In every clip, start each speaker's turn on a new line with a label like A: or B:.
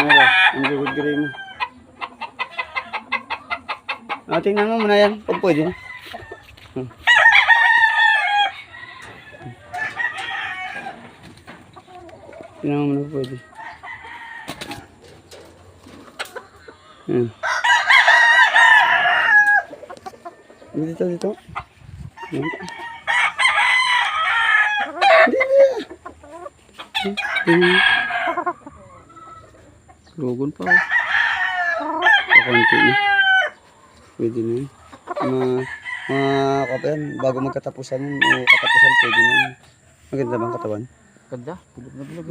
A: Ano, ang good gray mo. Tingnan mo muna yan, pag pwede na. Tingnan mo muna pwede. Dito. Yan. Hindi. Logon pa. Pakunti na. Pwede na yun. Mga bago magkatapusan yun, o katapusan pwede na yun. Maganda bang katawan?
B: Ganda. Bulog na bulog.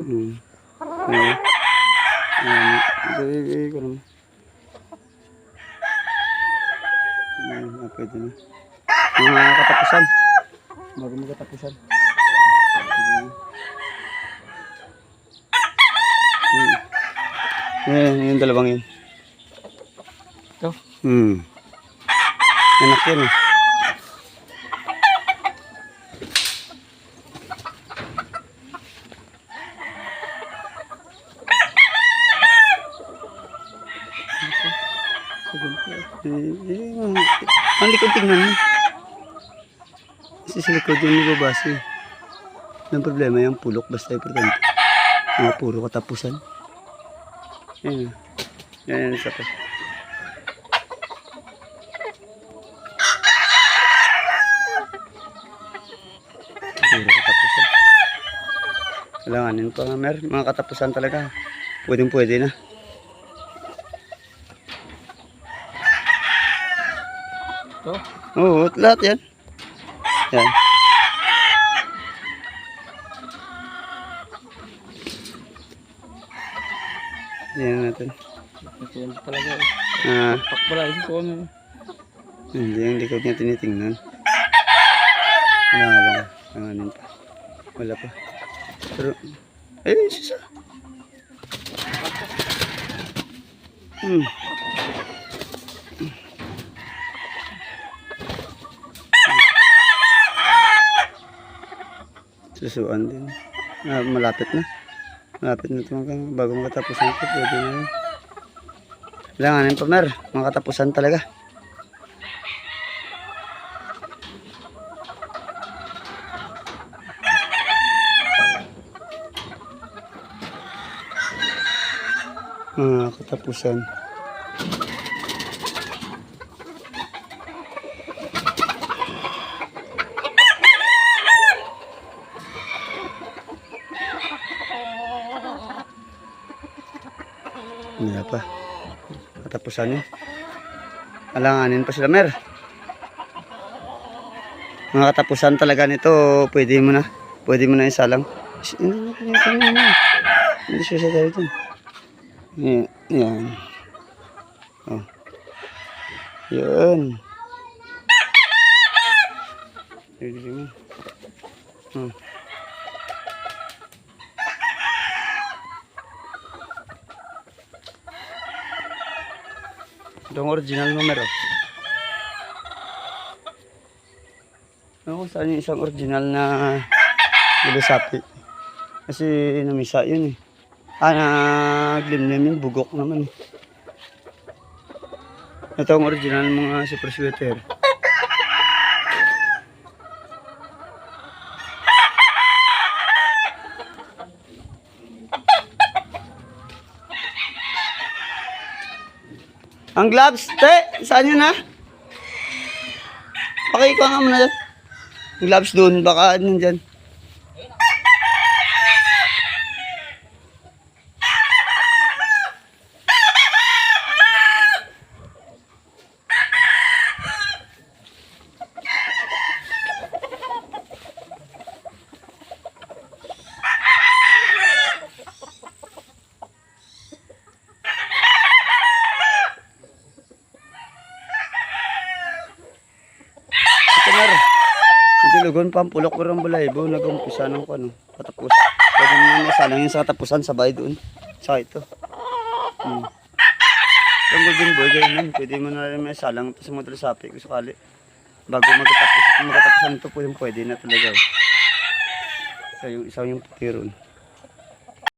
A: Pwede na. Mga katapusan. Bago magkatapusan. Yung dalawang yun.
B: Ito?
A: Anak yan eh. Ang likod tingnan mo. Kasi sa likod yung nababasa eh. Ang problema yung pulok basta importante. Mga puro katapusan. Yan. Yan isa pa. Puro katapusan. Kailanganin pa mga katapusan talaga. Pwede na.
B: Ito?
A: Oo, lahat yan. Yan. Yan natin.
B: Ito yan talaga eh. Pakpala ito ko ano.
A: Hindi yung likod niya tinitingnan. Wala. Nanganin pa. Wala pa. Pero, sisa. Susuan din. Malapit na. Malapit na ito bago makatapusan ito. Pwede na yun. Kailanganin pa mer. Mga katapusan talaga. Mga katapusan. Hindi pa. Katapusan yun. Alanganin pa sila mer. Mga katapusan talaga nito. Pwede mo na isalang. Hindi siya sa tayo dyan. Yan. Oh. Yun. Itong original numero. Ako saan yung isang original na gulisapi. Kasi namisa yun eh. Naglimlim yun. Bugok naman eh. Ito ang original mga super sweater. Ang gloves, te, saan yun ha? Pakikuha nga muna dyan. Ang gloves doon, baka ano dyan. Lugon pampulok ko rin balaybo, nag-umpisa ng ano, patapos. Pwede naman masalang yung sa katapusan, sabay doon. Sa ito. Yung golden boy, ganyan. Pwede mo na rin may salang ito sa mga sapi kung sakali. Bago magkatapusan ito, pwede na talaga. So, yung isa yung puti ron.